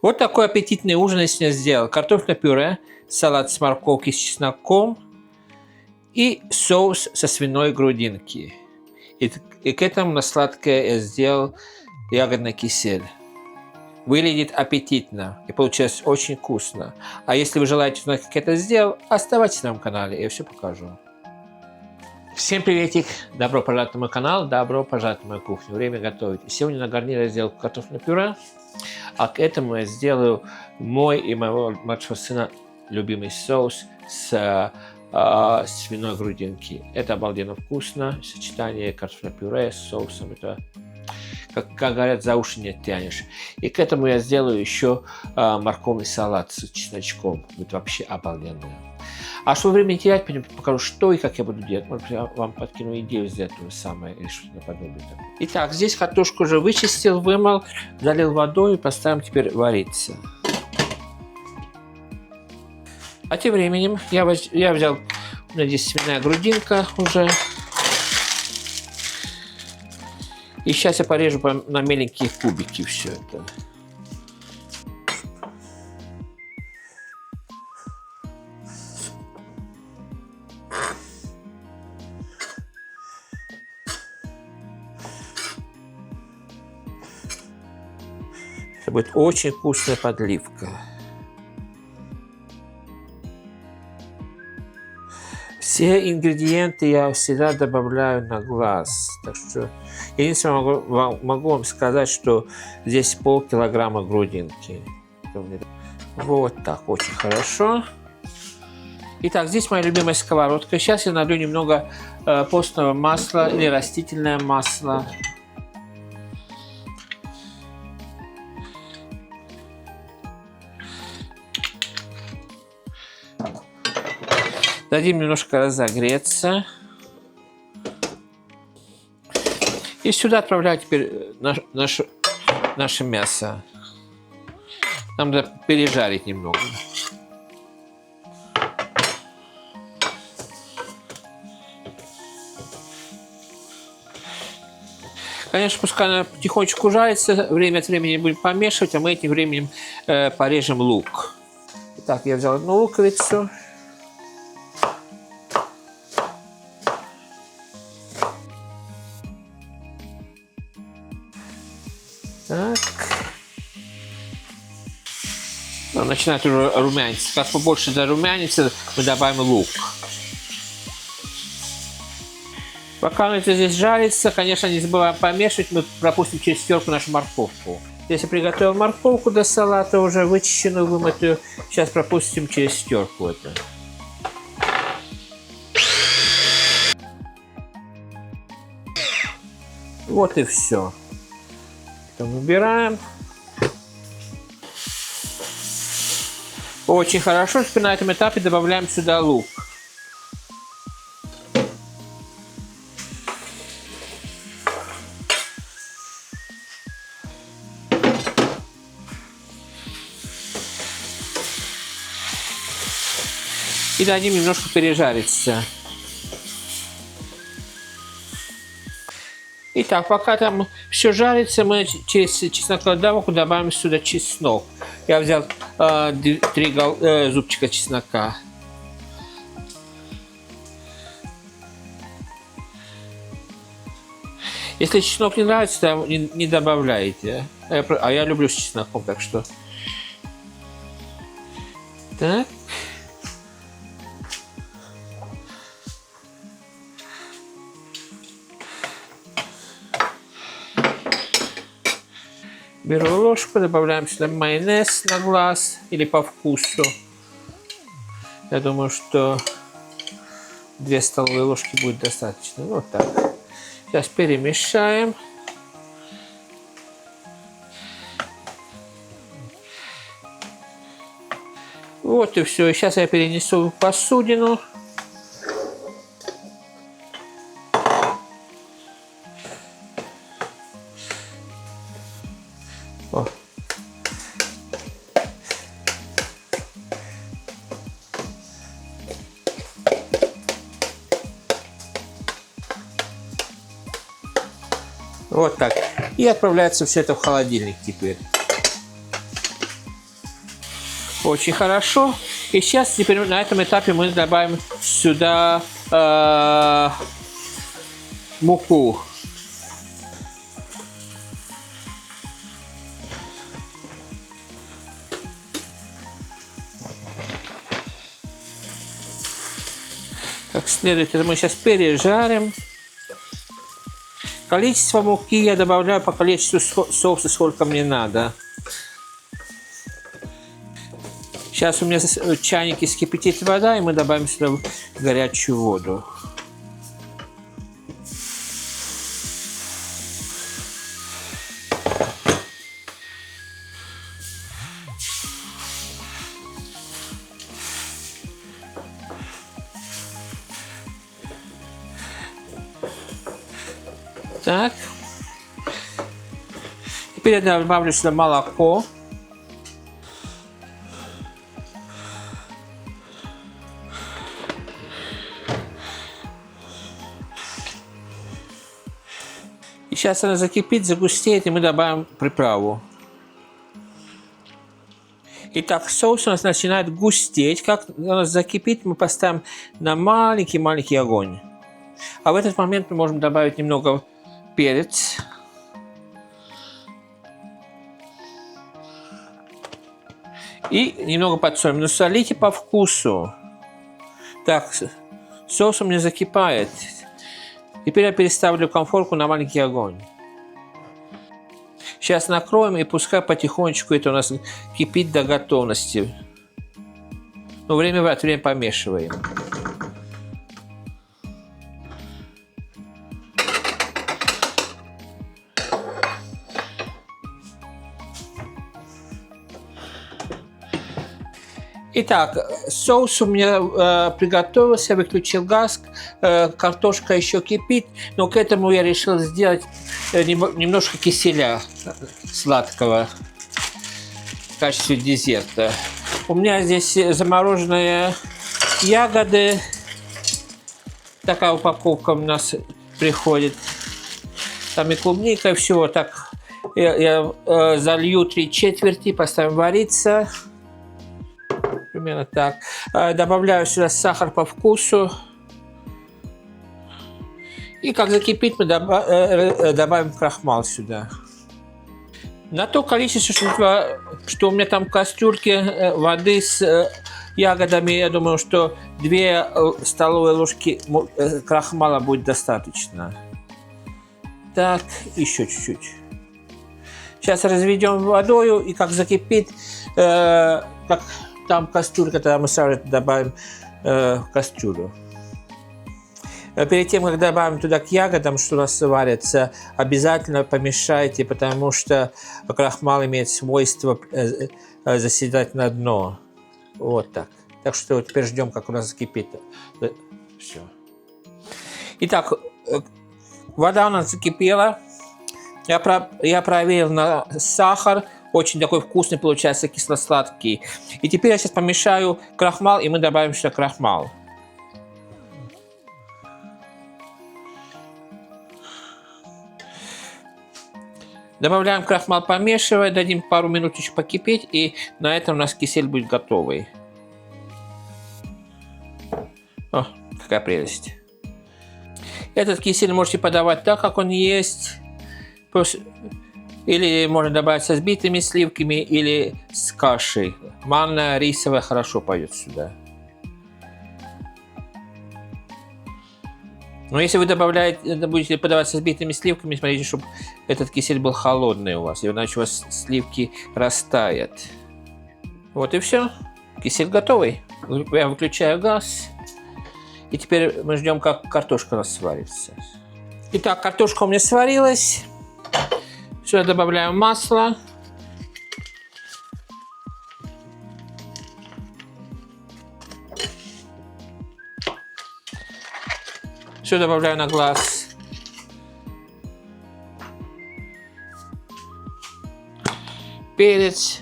Вот такой аппетитный ужин я сегодня сделал. Картофельное пюре, салат с морковки с чесноком и соус со свиной грудинки. И к этому на сладкое я сделал ягодный кисель. Выглядит аппетитно и получилось очень вкусно. А если вы желаете узнать, как я это сделал, оставайтесь на моем канале, я все покажу. Всем приветик! Добро пожаловать на мой канал, добро пожаловать на мою кухню. Время готовить. Сегодня на гарнир я сделал картофельное пюре, а к этому я сделаю мой и моего младшего сына любимый соус с свиной грудинки. Это обалденно вкусно. Сочетание картофельного пюре с соусом, это, как говорят, за уши не тянешь. И к этому я сделаю еще морковный салат с чесночком. Будет вообще обалденно. А чтобы время не терять, пойдем покажу, что и как я буду делать. Может, я вам подкину идею сделать то же самое или что-то подобное. Итак, здесь картошку уже вычистил, вымыл, залил водой и поставим теперь вариться. А тем временем я взял, у меня здесь свиная грудинка уже. И сейчас я порежу на меленькие кубики все это. Это будет очень вкусная подливка. Все ингредиенты я всегда добавляю на глаз. Так что единственное, могу вам сказать, что здесь полкилограмма грудинки. Вот так, очень хорошо. Итак, здесь моя любимая сковородка. Сейчас я налью немного постного масла или растительное масло. Дадим немножко разогреться. И сюда отправляю теперь наше мясо. Нам надо пережарить немного. Конечно, пускай она потихонечку жарится. Время от времени будем помешивать, а мы этим временем порежем лук. Итак, я взял одну луковицу. Так. Он начинает уже румяниться. Как побольше зарумянится, мы добавим лук. Пока это здесь жарится, конечно, не забываем помешивать. Мы пропустим через терку нашу морковку. Здесь я приготовил морковку до салата, уже вычищенную, вымытую. Сейчас пропустим через терку это. Вот и все. Потом убираем. Очень хорошо. Теперь на этом этапе добавляем сюда лук. И дадим немножко пережариться. Итак, пока там все жарится, мы через чеснокодавку добавим сюда чеснок. Я взял 3 зубчика чеснока. Если чеснок не нравится, то не добавляйте. А я люблю с чесноком, так что. Так. Беру ложку, добавляем сюда майонез на глаз или по вкусу. Я думаю, что 2 столовые ложки будет достаточно. Вот так. Сейчас перемешаем. Вот и все. Сейчас я перенесу в посудину. Вот так. И отправляется все это в холодильник теперь. Очень хорошо. И сейчас теперь на этом этапе мы добавим сюда муку. Как следует, это мы сейчас пережарим. Количество муки я добавляю по количеству соуса, сколько мне надо. Сейчас у меня в чайнике вскипятит вода, и мы добавим сюда горячую воду. Так. Теперь я добавлю сюда молоко. И сейчас она закипит, загустеет, и мы добавим приправу. Итак, соус у нас начинает густеть. Как он закипит, мы поставим на маленький-маленький огонь. А в этот момент мы можем добавить немного перец. И немного подсолим. Но солите по вкусу. Так, соус у меня закипает. Теперь я переставлю конфорку на маленький огонь. Сейчас накроем, и пускай потихонечку это у нас кипит до готовности. Но время от времени помешиваем. Итак, соус у меня приготовился, выключил газ, картошка еще кипит, но к этому я решил сделать немножко киселя сладкого в качестве десерта. У меня здесь замороженные ягоды, такая упаковка у нас приходит, там и клубника, и все. Так, я залью 3/4, поставим вариться. Примерно так. Добавляю сюда сахар по вкусу. И как закипит, мы добавим крахмал сюда. На то количество, что у меня там в кастрюльке воды с ягодами, я думаю, что 2 столовые ложки крахмала будет достаточно. Так, еще чуть-чуть. Сейчас разведем водою, и как закипит, как там кастрюлька, тогда мы сразу добавим кастрюлю. Перед тем, как добавим туда к ягодам, что у нас варится, обязательно помешайте, потому что крахмал имеет свойство заседать на дно. Вот так. Так что теперь ждем, как у нас закипит. Все. Итак, вода у нас закипела. Я проверил на сахар. Очень такой вкусный получается, кисло-сладкий. И теперь я сейчас помешаю крахмал, и мы добавим сюда крахмал. Добавляем крахмал, помешивая, дадим пару минут еще покипеть, и на этом у нас кисель будет готовый. О, какая прелесть. Этот кисель можете подавать так, как он есть. Или можно добавить со сбитыми сливками, или с кашей. Манная рисовая хорошо пойдет сюда. Но если вы будете подавать со сбитыми сливками, смотрите, чтобы этот кисель был холодный у вас, иначе у вас сливки растают. Вот и все. Кисель готовый. Я выключаю газ. И теперь мы ждем, как картошка у нас сварится. Итак, картошка у меня сварилась. Сюда добавляем масло. Сюда добавляю на глаз. Перец.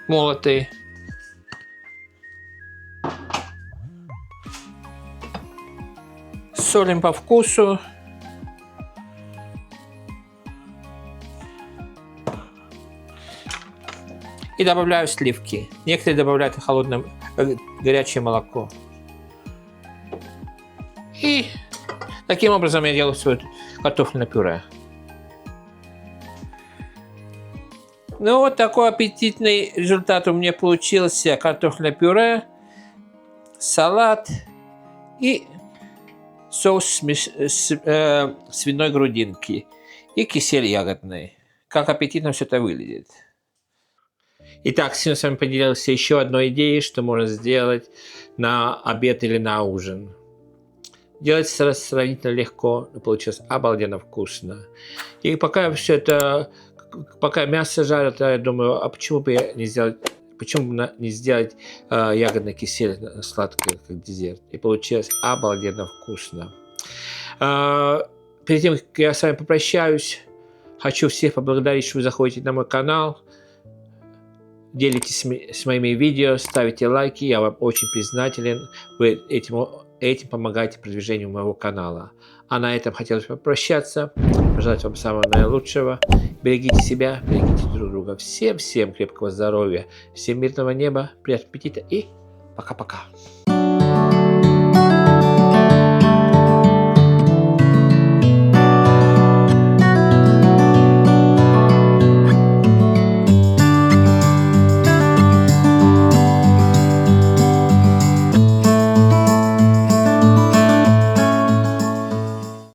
Молотый. Солим по вкусу. И добавляю сливки. Некоторые добавляют холодное, горячее молоко. И таким образом я делаю свое картофельное пюре. Ну вот такой аппетитный результат у меня получился. Картофельное пюре, салат и соус свиной грудинки и кисель ягодный. Как аппетитно все это выглядит. Итак, сегодня с вами поделился еще одной идеей, что можно сделать на обед или на ужин. Делать сравнительно легко, но получилось обалденно вкусно. И пока все это, пока мясо жарят, я думаю, а почему бы не сделать ягодный кисель сладкий, как дезерт. И получилось обалденно вкусно. Перед тем, как я с вами попрощаюсь, хочу всех поблагодарить, что вы заходите на мой канал. Делитесь с моими видео, ставите лайки, я вам очень признателен. Вы этим помогаете продвижению моего канала. А на этом хотелось бы попрощаться. Пожелать вам самого наилучшего. Берегите себя, берегите друг друга. Всем крепкого здоровья, всем мирного неба, приятного аппетита и пока-пока.